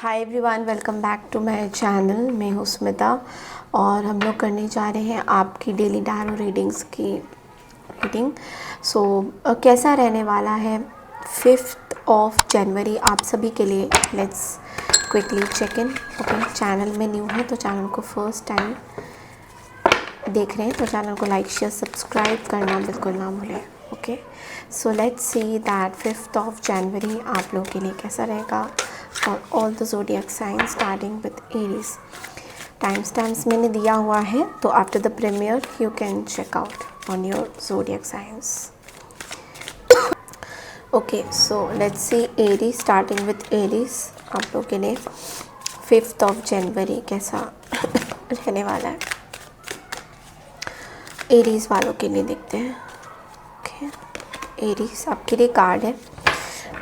Hi everyone, welcome back to my channel. मैं हूँ स्मिता और हम लोग करने जा रहे हैं आपकी डेली टैरो रीडिंग्स की रीडिंग। कैसा रहने वाला है 5th ऑफ जनवरी आप सभी के लिए। Let's quickly check in. Okay, channel में न्यू है तो चैनल को फर्स्ट टाइम देख रहे हैं तो चैनल को लाइक शेयर सब्सक्राइब करना बिल्कुल ना भूलें। Okay, so let's see that 5th of January आप लोगों के लिए कैसा रहेगा for all the zodiac signs starting with Aries. Time stamps मैंने दिया हुआ है तो after the premiere you can check out on your zodiac signs. Okay, so let's see Aries starting with Aries आप लोगों के लिए 5th ऑफ जनवरी कैसा रहने वाला है एरीज वालों के लिए। देखते हैं। ओके, एरीज आपके लिए कार्ड है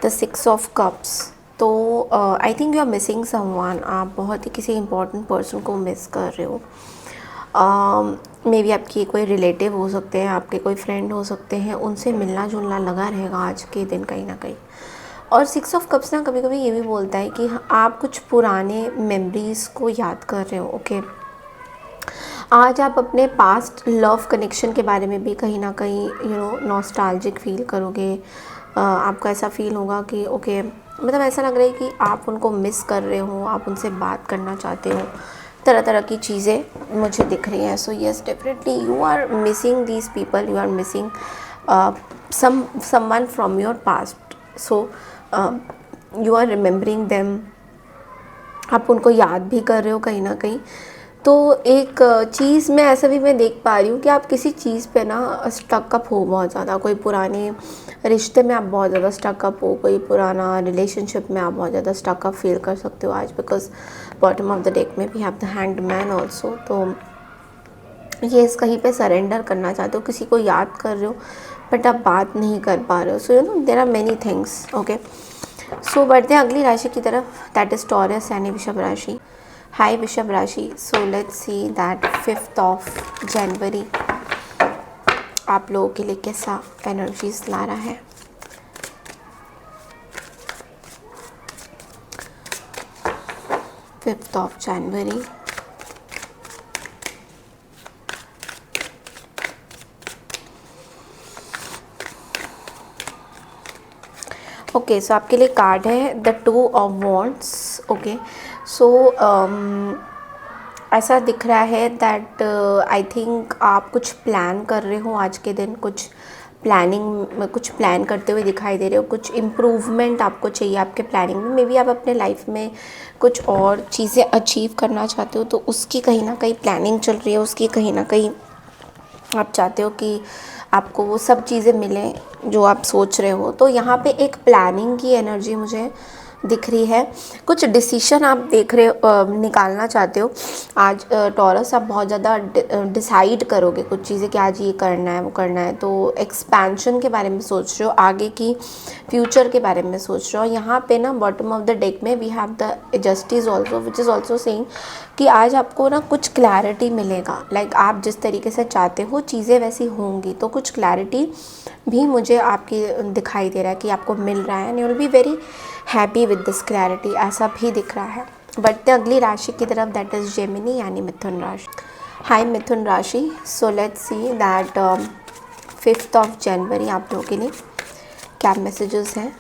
द 6 ऑफ कप्स। तो I think you are missing someone. आप बहुत ही किसी इंपॉर्टेंट पर्सन को मिस कर रहे हो। मे बी आपकी कोई रिलेटिव हो सकते हैं, आपके कोई फ्रेंड हो सकते हैं, उनसे मिलना जुलना लगा रहेगा आज के दिन कहीं ना कहीं। और 6 ऑफ कप्स ना कभी कभी ये भी बोलता है कि आप कुछ पुराने मेमोरीज़ को याद कर रहे हो। ओके, आज आप अपने पास्ट लव कनेक्शन के बारे में भी कहीं ना कहीं नॉस्टैल्जिक फील करोगे। आपको ऐसा फील होगा कि ओके, मतलब ऐसा लग रहा है कि आप उनको मिस कर रहे हो, आप उनसे बात करना चाहते हो। तरह तरह की चीज़ें मुझे दिख रही हैं। So yes, definitely you are missing these people, you are missing someone from your past. So you are remembering them, आप उनको याद भी कर रहे हो कहीं ना कहीं। तो एक चीज़ में ऐसा भी मैं देख पा रही हूँ कि आप किसी चीज़ पे ना स्टक अप हो बहुत ज़्यादा। कोई पुराने रिश्ते में आप बहुत ज़्यादा स्टक अप हो, कोई पुराना रिलेशनशिप में आप बहुत ज़्यादा स्टक अप फील कर सकते हो आज, because bottom of the deck में भी have the hanged man also. तो ये इस कहीं पे सरेंडर करना चाहते हो, किसी को याद कर रहे हो बट आप बात नहीं कर पा रहे हो। So there are many things. Okay, so बढ़ते हैं अगली राशि की तरफ, दैट इज़ टॉरस यानी वृषभ राशि। हाय वृषभ राशि, सो let's see that 5th of January आप लोगों के लिए कैसा एनर्जीज ला रहा है। फिफ्थ ऑफ जनवरी, ओके, सो आपके लिए कार्ड है the 2 of wands. Okay, so ऐसा दिख रहा है दैट आई थिंक आप कुछ प्लान कर रहे हो आज के दिन, कुछ कुछ प्लान करते हुए दिखाई दे रहे हो। कुछ इम्प्रूवमेंट आपको चाहिए आपके प्लानिंग में। मे बी आप अपने लाइफ में कुछ और चीज़ें अचीव करना चाहते हो तो उसकी कहीं ना कहीं प्लानिंग चल रही है, उसकी कहीं ना कहीं आप चाहते हो कि आपको वो सब चीज़ें मिलें जो आप सोच रहे हो। तो यहाँ पे एक प्लानिंग की एनर्जी मुझे दिख रही है। कुछ डिसीशन आप देख रहे हो, निकालना चाहते हो आज टॉरस। आप बहुत ज़्यादा डिसाइड करोगे कुछ चीज़ें कि आज ये करना है वो करना है। तो एक्सपेंशन के बारे में सोच रहे हो, आगे की फ्यूचर के बारे में सोच रहे हो। यहाँ पे ना बॉटम ऑफ द डेक में we have the justice also, which is also saying कि आज आपको ना कुछ क्लैरिटी मिलेगा। लाइक आप जिस तरीके से चाहते हो चीज़ें वैसी होंगी, तो कुछ क्लैरिटी भी मुझे आपकी दिखाई दे रहा है कि आपको मिल रहा है and you will be very happy with this clarity, ऐसा भी दिख रहा है। बढ़ते अगली राशि की तरफ, दैट इज़ जेमिनी यानी मिथुन राशि। हाय मिथुन राशि, सो let's see that 5th of January आप लोगों के लिए क्या मैसेजेस हैं।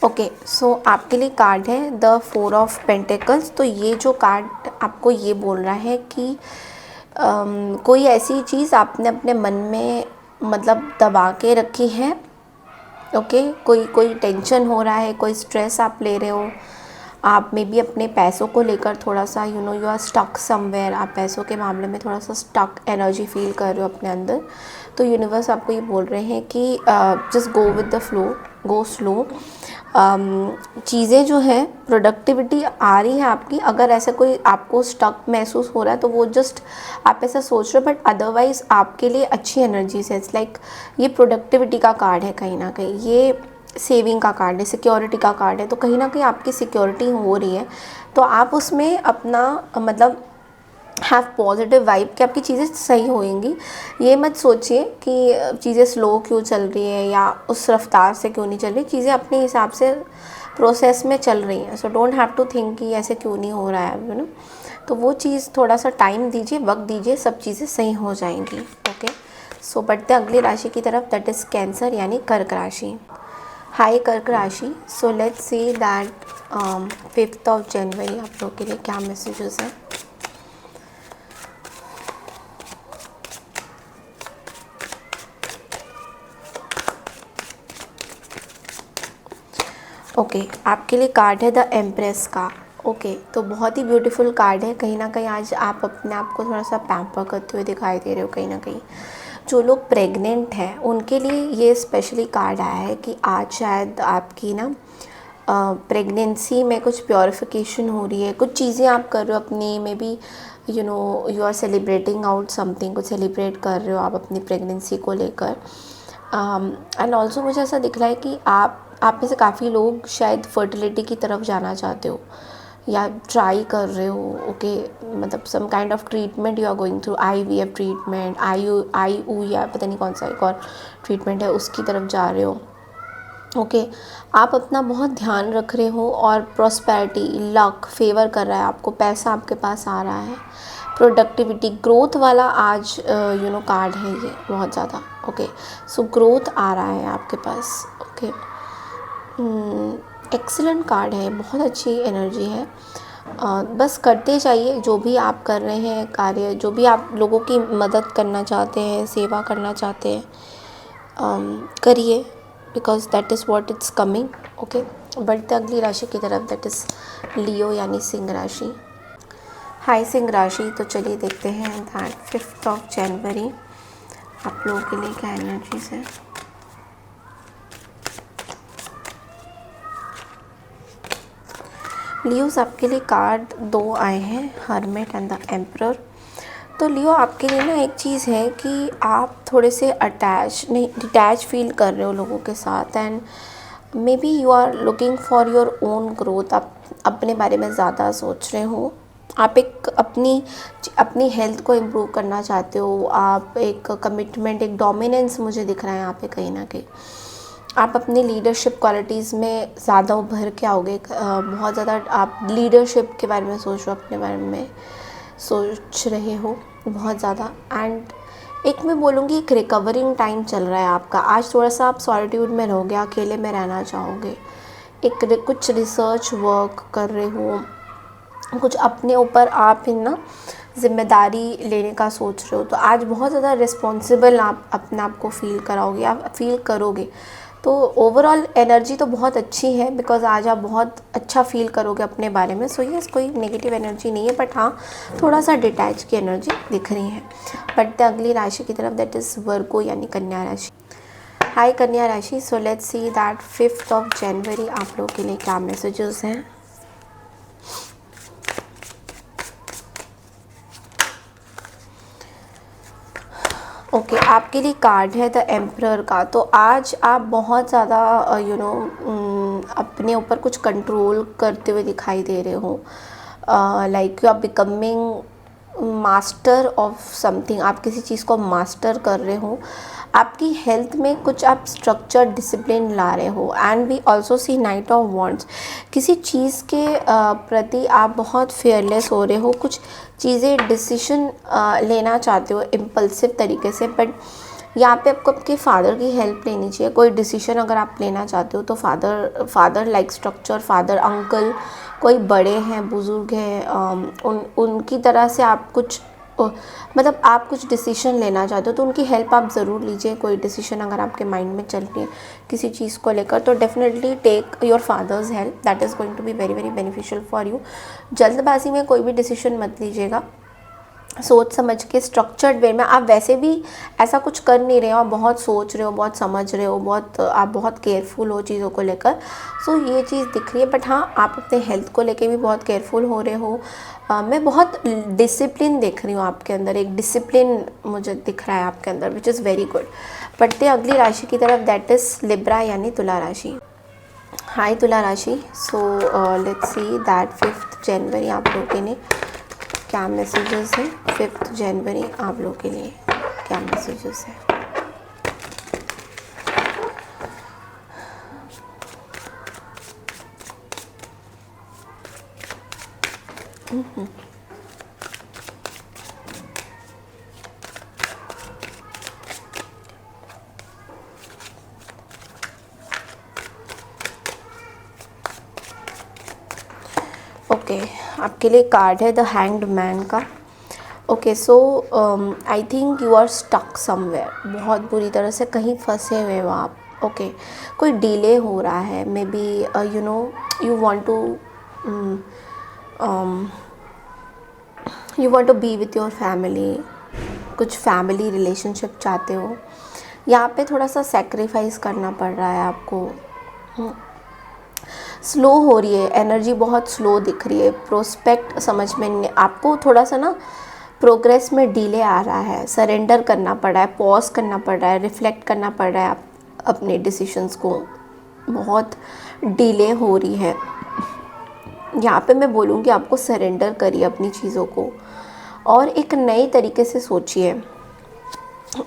ओके, सो आपके लिए कार्ड है द 4 ऑफ पेंटिकल्स। तो ये जो कार्ड आपको ये बोल रहा है कि कोई ऐसी चीज़ आपने अपने मन में मतलब दबा के रखी है। ओके, कोई टेंशन हो रहा है, कोई स्ट्रेस आप ले रहे हो। आप में भी अपने पैसों को लेकर थोड़ा सा यू आर स्टक समवेयर। आप पैसों के मामले में थोड़ा सा स्टक एनर्जी फील कर रहे हो अपने अंदर। तो यूनिवर्स आपको ये बोल रहे हैं कि just go with the flow, go slow. चीज़ें जो है प्रोडक्टिविटी आ रही है आपकी। अगर ऐसा कोई आपको स्टक महसूस हो रहा है तो वो जस्ट आप ऐसा सोच रहे हो, बट अदरवाइज़ आपके लिए अच्छी एनर्जी है। इट्स लाइक ये प्रोडक्टिविटी का कार्ड है कहीं ना कहीं, ये सेविंग का कार्ड है, सिक्योरिटी का कार्ड है। तो कहीं ना कहीं आपकी सिक्योरिटी हो रही है तो आप उसमें अपना मतलब हैव पॉजिटिव वाइब कि आपकी चीज़ें सही होएंगी। ये मत सोचिए कि चीज़ें स्लो क्यों चल रही है या उस रफ्तार से क्यों नहीं चल रही, चीज़ें अपने हिसाब से प्रोसेस में चल रही हैं। So don't have to think कि ऐसे क्यों नहीं हो रहा है, यू नो। तो वो चीज़ थोड़ा सा टाइम दीजिए, वक्त दीजिए, सब चीज़ें सही हो जाएंगी। ओके, सो बढ़ते अगली राशि की तरफ, दैट इज़ कैंसर यानी कर्क राशि। हाई कर्क राशि, सो लेट्स सी दैट 5 जनवरी आप लोगों के लिए क्या मैसेजेस हैं। ओके, आपके लिए कार्ड है द एम्प्रेस का। ओके, तो बहुत ही ब्यूटीफुल कार्ड है। कहीं ना कहीं आज आप अपने आप को थोड़ा सा पैम्पर करते हुए दिखाई दे रहे हो। कहीं ना कहीं जो लोग प्रेग्नेंट हैं उनके लिए ये स्पेशली कार्ड आया है कि आज शायद आपकी ना प्रेगनेंसी में कुछ प्योरिफिकेशन हो रही है, कुछ चीज़ें आप कर रहे हो अपनी, maybe you know you are celebrating out something, कुछ सेलिब्रेट कर रहे हो आप अपनी प्रेगनेंसी को लेकर। एंड ऑल्सो मुझे ऐसा दिख रहा है कि आप में से काफ़ी लोग शायद फर्टिलिटी की तरफ जाना चाहते हो या ट्राई कर रहे हो। ओके, मतलब some kind of treatment you are going through, IVF treatment, IU या पता नहीं कौन सा एक और ट्रीटमेंट है, उसकी तरफ जा रहे हो। ओके, आप अपना बहुत ध्यान रख रहे हो और प्रॉस्पेरिटी, लक फेवर कर रहा है आपको, पैसा आपके पास आ रहा है, प्रोडक्टिविटी, ग्रोथ वाला आज यू नो कार्ड है ये बहुत ज़्यादा। ओके, सो ग्रोथ आ रहा है आपके पास। ओके, एक्सीलेंट कार्ड है, बहुत अच्छी एनर्जी है। बस करते जाइए जो भी आप कर रहे हैं कार्य, जो भी आप लोगों की मदद करना चाहते हैं, सेवा करना चाहते हैं, करिए, because that is what it's coming. Okay, बढ़ते अगली राशि की तरफ, दैट इज़ लियो यानी सिंह राशि। हाय सिंह राशि, तो चलिए देखते हैं दैट 5 जनवरी आप लोगों के लिए क्या एनर्जीज है। लियोस आपके लिए कार्ड 2 आए हैं, हर्मिट एंड द एम्परर। तो लियो आपके लिए ना एक चीज़ है कि आप थोड़े से डिटैच फील कर रहे हो लोगों के साथ, and maybe you are looking for your own growth. आप अपने बारे में ज़्यादा सोच रहे हो, आप एक अपनी हेल्थ को इम्प्रूव करना चाहते हो, आप एक कमिटमेंट, एक डोमिनेंस मुझे दिख रहा है यहाँ पे। कहीं ना कहीं आप अपनी लीडरशिप क्वालिटीज़ में ज़्यादा उभर के आओगे। बहुत ज़्यादा आप लीडरशिप के बारे में सोच रहे हो, अपने बारे में सोच रहे हो बहुत ज़्यादा। एंड एक मैं बोलूँगी एक रिकवरिंग टाइम चल रहा है आपका। आज थोड़ा सा आप सॉलिट्यूड में रहोगे, अकेले में रहना चाहोगे, कुछ रिसर्च वर्क कर रहे हो, कुछ अपने ऊपर आप ना ज़िम्मेदारी लेने का सोच रहे हो। तो आज बहुत ज़्यादा रिस्पॉन्सिबल आप अपने आप को फील कराओगे, आप फील करोगे। तो ओवरऑल एनर्जी तो बहुत अच्छी है, बिकॉज आज आप बहुत अच्छा फील करोगे अपने बारे में। सो यस, कोई नेगेटिव एनर्जी नहीं है, बट हाँ थोड़ा सा डिटैच की एनर्जी दिख रही है। बट अगली राशि की तरफ, दैट इज़ वर्गो यानी कन्या राशि। हाय कन्या राशि, सो लेट्स सी दैट 5 जनवरी आप लोगों के लिए क्या मैसेजेस हैं। ओके, आपके लिए कार्ड है द एम्परर का। तो आज आप बहुत ज़्यादा अपने ऊपर कुछ कंट्रोल करते हुए दिखाई दे रहे हो, like you are becoming master of something. आप किसी चीज़ को मास्टर कर रहे हो, आपकी हेल्थ में कुछ आप स्ट्रक्चर डिसिप्लिन ला रहे हो। And we also see knight of wands, किसी चीज़ के प्रति आप बहुत फेयरलेस हो रहे हो, कुछ चीज़ें डिसीजन लेना चाहते हो इम्पल्सिव तरीके से। बट यहाँ पे आपको आपके फादर की हेल्प लेनी चाहिए। कोई डिसीजन अगर आप लेना चाहते हो तो father like structure, father, uncle, कोई बड़े हैं, बुज़ुर्ग हैं, उनकी तरह से आप कुछ मतलब आप कुछ डिसीजन लेना चाहते हो तो उनकी हेल्प आप ज़रूर लीजिए। कोई डिसीजन अगर आपके माइंड में चल रही है किसी चीज़ को लेकर, तो definitely take your father's help, that is going to be very very beneficial for you. जल्दबाजी में कोई भी डिसीजन मत लीजिएगा, सोच समझ के स्ट्रक्चर्ड वे में। आप वैसे भी ऐसा कुछ कर नहीं रहे हो, आप बहुत सोच रहे हो, बहुत समझ रहे हो, आप बहुत केयरफुल हो चीज़ों को लेकर। सो ये चीज़ दिख रही है। बट हाँ, आप अपने हेल्थ को लेके भी बहुत केयरफुल हो रहे हो। मैं बहुत डिसिप्लिन देख रही हूँ आपके अंदर, एक डिसिप्लिन मुझे दिख रहा है आपके अंदर, विच इज़ वेरी गुड। बढ़ते अगली राशि की तरफ, दैट इज़ लिब्रा यानी तुला राशि। हाय तुला राशि, सो लेट्स सी दैट 5 जनवरी आप लोगों ने क्या मैसेजेस हैं 5 जनवरी आप लोग के लिए, क्या मैसेजेस हैं? ओके, आपके लिए कार्ड है द हैंग्ड मैन का। Okay, so I think you are stuck somewhere, बहुत बुरी तरह से कहीं फंसे हुए हो आप। ओके, कोई डिले हो रहा है, maybe you know you want to you want to be with your family, कुछ फैमिली रिलेशनशिप चाहते हो। यहाँ पे थोड़ा सा सेक्रीफाइस करना पड़ रहा है आपको। स्लो हो रही है एनर्जी, बहुत स्लो दिख रही है, प्रोस्पेक्ट समझ में नहीं, आपको थोड़ा सा ना प्रोग्रेस में डिले आ रहा है, सरेंडर करना पड़ रहा है, पॉज करना पड़ रहा है, रिफ्लेक्ट करना पड़ रहा है आप अपने डिसीशंस को, बहुत डिले हो रही है। यहाँ पे मैं बोलूँगी आपको सरेंडर करिए अपनी चीज़ों को और एक नए तरीके से सोचिए।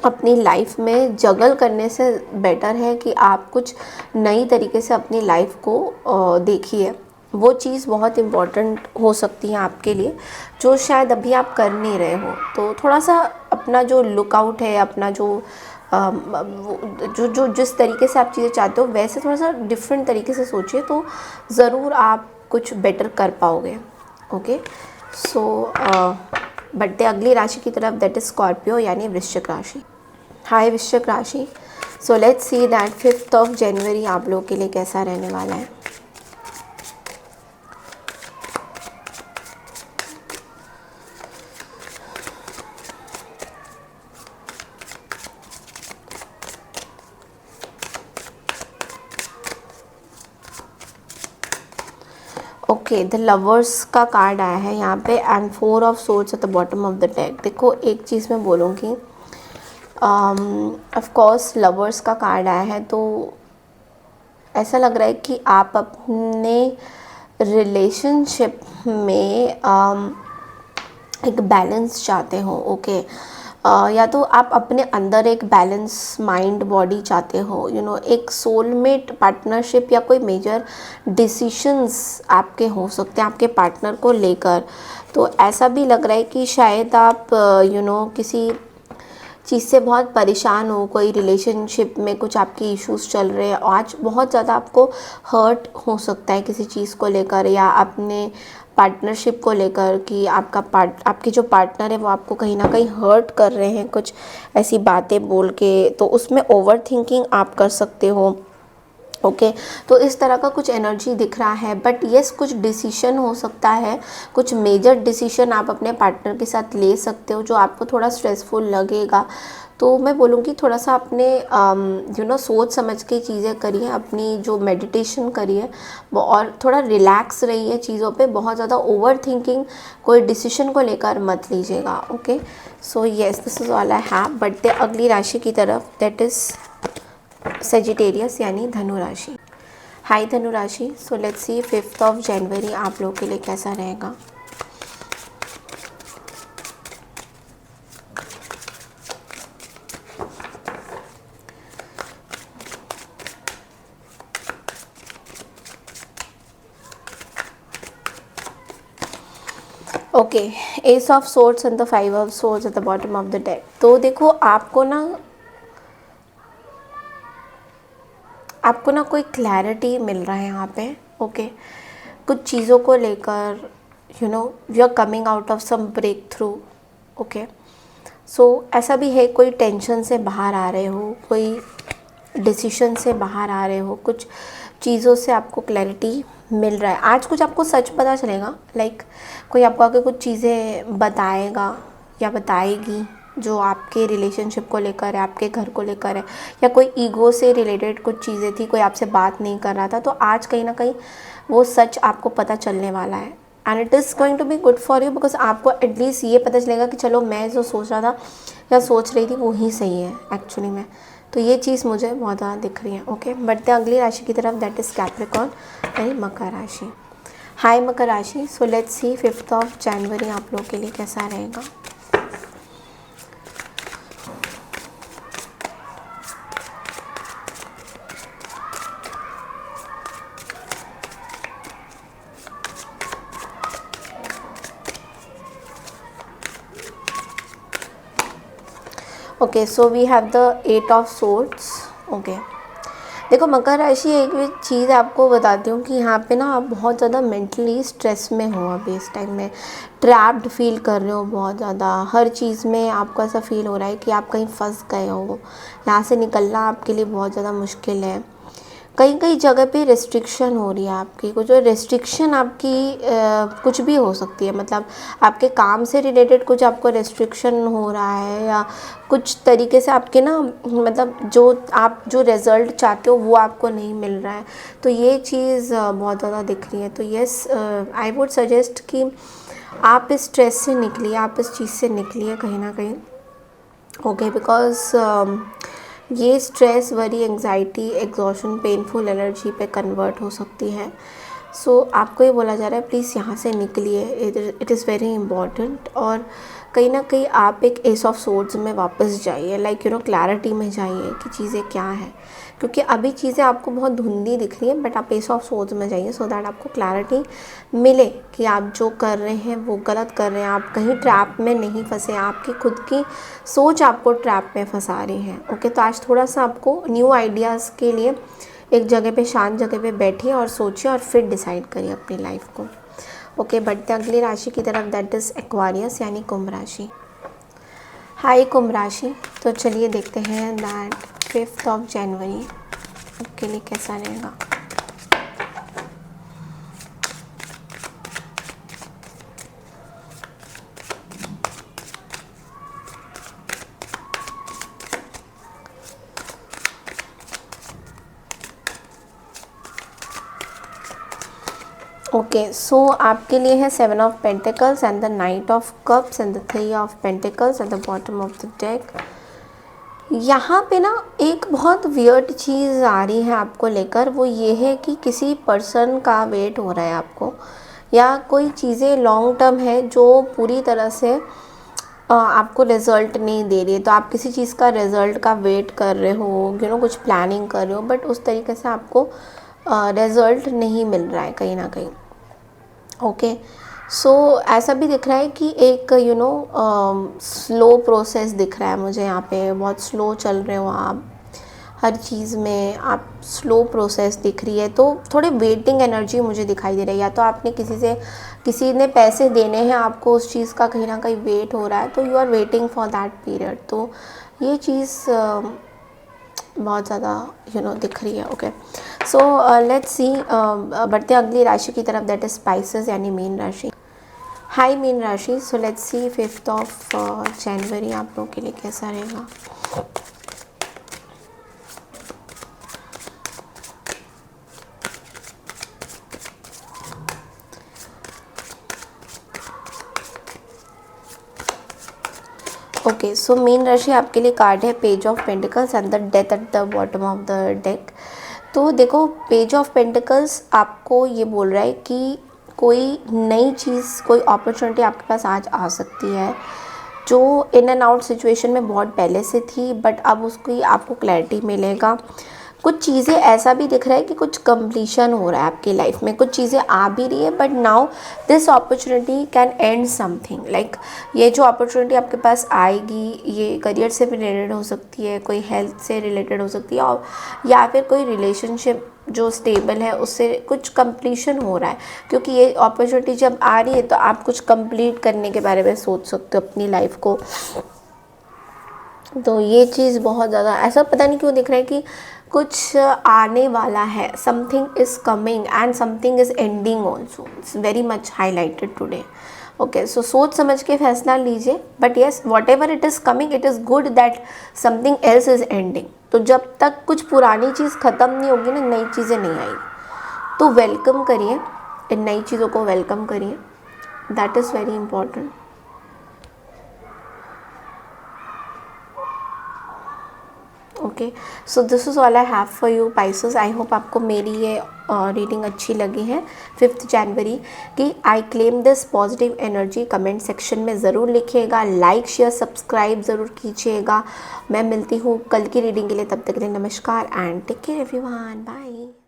अपनी लाइफ में जगल करने से बेटर है कि आप कुछ नई तरीके से अपनी लाइफ को देखिए। वो चीज़ बहुत इम्पॉर्टेंट हो सकती है आपके लिए जो शायद अभी आप कर नहीं रहे हो। तो थोड़ा सा अपना जो लुकआउट है, अपना जो जिस तरीके से आप चीज़ें चाहते हो वैसे थोड़ा सा डिफरेंट तरीके से सोचिए, तो ज़रूर आप कुछ बेटर कर पाओगे। ओके, सो बढ़ते अगली राशि की तरफ, दैट इज स्कॉर्पियो यानी वृश्चिक राशि। हाय वृश्चिक राशि, सो लेट्स सी दैट 5 जनवरी आप लोगों के लिए कैसा रहने वाला है। ओके, द लवर्स का कार्ड आया है यहाँ पे and 4 of swords at the bottom of the deck. देखो एक चीज़ मैं बोलूँगी, ऑफ कोर्स लवर्स का कार्ड आया है तो ऐसा लग रहा है कि आप अपने रिलेशनशिप में एक बैलेंस चाहते हो। ओके, या तो आप अपने अंदर एक बैलेंस माइंड बॉडी चाहते हो, यू नो एक सोलमेट पार्टनरशिप या कोई मेजर डिसीशंस आपके हो सकते हैं आपके पार्टनर को लेकर। तो ऐसा भी लग रहा है कि शायद आप यू नो किसी चीज़ से बहुत परेशान हो, कोई रिलेशनशिप में कुछ आपके इश्यूज चल रहे हैं, आज बहुत ज़्यादा आपको हर्ट हो सकता है किसी चीज़ को लेकर या अपने पार्टनरशिप को लेकर कि आपके जो पार्टनर है वो आपको कहीं ना कहीं हर्ट कर रहे हैं कुछ ऐसी बातें बोल के, तो उसमें ओवर थिंकिंग आप कर सकते हो। ओके, तो इस तरह का कुछ एनर्जी दिख रहा है। बट येस, कुछ डिसीशन हो सकता है, कुछ मेजर डिसीशन आप अपने पार्टनर के साथ ले सकते हो जो आपको थोड़ा स्ट्रेसफुल लगेगा। तो मैं बोलूँगी थोड़ा सा अपने यू नो सोच समझ के चीज़ें करिए, अपनी जो मेडिटेशन करिए वो, और थोड़ा रिलैक्स रहिए चीज़ों पे, बहुत ज़्यादा ओवर थिंकिंग कोई डिसीशन को लेकर मत लीजिएगा। Okay, so yes this is all I have. बढ़ते अगली राशि की तरफ, दैट इज़ सेजिटेरियस यानी धनु राशि। हाय धनु राशि, सो लेट्स सी 5 जनवरी आप लोगों के लिए कैसा रहेगा। Okay, S of swords and the 5 of swords at the bottom of the deck. तो देखो आपको ना कोई क्लैरिटी मिल रहा है यहाँ पे। ओके, कुछ चीज़ों को लेकर you know you are coming out of some breakthrough. Okay, so ऐसा भी है कोई टेंशन से बाहर आ रहे हो, कोई डिसीशन से बाहर आ रहे हो, कुछ चीज़ों से आपको क्लैरिटी मिल रहा है। आज कुछ आपको सच पता चलेगा, लाइक कोई आपको आके कुछ चीज़ें बताएगा या बताएगी जो आपके रिलेशनशिप को लेकर है, आपके घर को लेकर है, या कोई ईगो से रिलेटेड कुछ चीज़ें थी, कोई आपसे बात नहीं कर रहा था, तो आज कहीं ना कहीं वो सच आपको पता चलने वाला है। And it is going to be good for you, because आपको एटलीस्ट ये पता चलेगा कि चलो मैं जो सोच रहा था या सोच रही थी वो ही सही है एक्चुअली में। तो ये चीज़ मुझे बहुत ज़्यादा दिख रही है। ओके, बढ़ते अगली राशि की तरफ, दैट इज़ कैप्रिकॉर्न यानी मकर राशि। हाय मकर राशि, सो लेट्स सी 5 जनवरी आप लोगों के लिए कैसा रहेगा। Okay, so we have the 8 of swords. Okay, देखो मकर राशि, एक भी चीज़ आपको बताती हूँ कि यहाँ पे ना आप बहुत ज़्यादा मेंटली स्ट्रेस में हो अभी इस टाइम में, ट्रैप्ड फील कर रहे हो बहुत ज़्यादा। हर चीज़ में आपको ऐसा फील हो रहा है कि आप कहीं फंस गए हो, यहाँ से निकलना आपके लिए बहुत ज़्यादा मुश्किल है। कई कई जगह पे रिस्ट्रिक्शन हो रही है आपकी, कुछ रिस्ट्रिक्शन आपकी कुछ भी हो सकती है, मतलब आपके काम से रिलेटेड कुछ आपको रिस्ट्रिक्शन हो रहा है, या कुछ तरीके से आपके ना, मतलब जो आप जो रिज़ल्ट चाहते हो वो आपको नहीं मिल रहा है। तो ये चीज़ बहुत ज़्यादा दिख रही है। तो येस, आई वुड सजेस्ट कि आप इस स्ट्रेस से निकलिए, आप इस चीज़ से निकलिए कहीं ना कहीं। ओके, बिकॉज ये stress, worry, anxiety, exhaustion, painful energy पे कन्वर्ट हो सकती है। सो आपको ये बोला जा रहा है प्लीज़ यहाँ से निकलिए, इट इज़ वेरी इंपॉर्टेंट। और कहीं ना कहीं आप एक एस ऑफ सोर्ड्स में वापस जाइए, लाइक क्लैरिटी में जाइए कि चीज़ें क्या हैं, क्योंकि अभी चीज़ें आपको बहुत धुंधली दिख रही है, बट आप एस ऑफ सोर्ड्स में जाइए सो दैट आपको क्लैरिटी मिले कि आप जो कर रहे हैं वो गलत कर रहे हैं, आप कहीं ट्रैप में नहीं फंसे, आपकी खुद की सोच आपको ट्रैप में फंसा रही है। ओके, तो आज थोड़ा सा आपको न्यू आइडियाज़ के लिए एक जगह पे, शांत जगह पे बैठिए और सोचिए और फिर डिसाइड करिए अपनी लाइफ को। ओके, बढ़ते अगली राशि की तरफ, दैट इज़ एक्वारियस यानी कुंभ राशि। हाय कुंभ राशि, तो चलिए देखते हैं दैट 5 जनवरी आपके लिए कैसा रहेगा। ओके, सो आपके लिए है 7 of pentacles and the night of cups and the 3 of pentacles at the bottom of the deck. यहाँ पे ना एक बहुत वियर्ड चीज़ आ रही है आपको लेकर, वो ये है कि किसी पर्सन का वेट हो रहा है आपको, या कोई चीज़ें लॉन्ग टर्म है जो पूरी तरह से आपको रिज़ल्ट नहीं दे रही है। तो आप किसी चीज़ का रिज़ल्ट का वेट कर रहे हो, कुछ प्लानिंग कर रहे हो, बट उस तरीके से आपको रिज़ल्ट नहीं मिल रहा है कहीं ना कहीं। ओके, सो ऐसा भी दिख रहा है कि एक स्लो प्रोसेस दिख रहा है मुझे यहाँ पे, बहुत स्लो चल रहे हो आप हर चीज़ में, आप स्लो प्रोसेस दिख रही है। तो थोड़े वेटिंग एनर्जी मुझे दिखाई दे रही है, या तो आपने किसी ने पैसे देने हैं आपको, उस चीज़ का कहीं ना कहीं वेट हो रहा है, तो you are waiting for that period. तो ये चीज़ बहुत ज़्यादा दिख रही है। ओके, सो लेट्स सी, बढ़ते अगली राशि की तरफ, दैट इज स्पाइसेस यानी मीन राशि। हाय मीन राशि, सो लेट्स सी 5 जनवरी आप लोगों के लिए कैसा रहेगा। ओके, सो मीन राशि आपके लिए कार्ड है page of pentacles and the death at the bottom of the deck. तो देखो, पेज ऑफ पेंटिकल्स आपको ये बोल रहा है कि कोई नई चीज़, कोई अपॉर्चुनिटी आपके पास आज आ सकती है, जो इन एंड आउट सिचुएशन में बहुत पहले से थी, बट अब उसकी आपको क्लैरिटी मिलेगा। कुछ चीज़ें ऐसा भी दिख रहा है कि कुछ कंप्लीशन हो रहा है आपकी लाइफ में, कुछ चीज़ें आ भी रही है, but now this opportunity can and something. Like ये जो अपॉर्चुनिटी आपके पास आएगी, ये करियर से भी रिलेटेड हो सकती है, कोई हेल्थ से रिलेटेड हो सकती है, और या फिर कोई रिलेशनशिप जो स्टेबल है उससे कुछ कंप्लीशन हो रहा है। क्योंकि ये अपॉर्चुनिटी जब आ रही है तो आप कुछ कंप्लीट करने के बारे में सोच सकते हो अपनी लाइफ को। तो ये चीज़ बहुत ज़्यादा ऐसा पता नहीं क्यों दिख रहा है कि कुछ आने वाला है, something is coming and something is ending also, it's very much highlighted today. Okay, so सोच समझ के फैसला लीजिए, but yes, whatever it is coming, it is good that something else is ending. तो जब तक कुछ पुरानी चीज़ ख़त्म नहीं होगी ना, नई चीज़ें नहीं आएगी। तो वेलकम करिए, इन नई चीज़ों को वेलकम करिए, that is very important. Okay, so this is all I have for you Pisces. I hope आपको मेरी ये रीडिंग अच्छी लगी है 5 जनवरी की। I claim this positive energy comment section में ज़रूर लिखिएगा, लाइक शेयर सब्सक्राइब ज़रूर कीजिएगा। मैं मिलती हूँ कल की रीडिंग के लिए, तब तक के लिए नमस्कार and take care everyone, bye.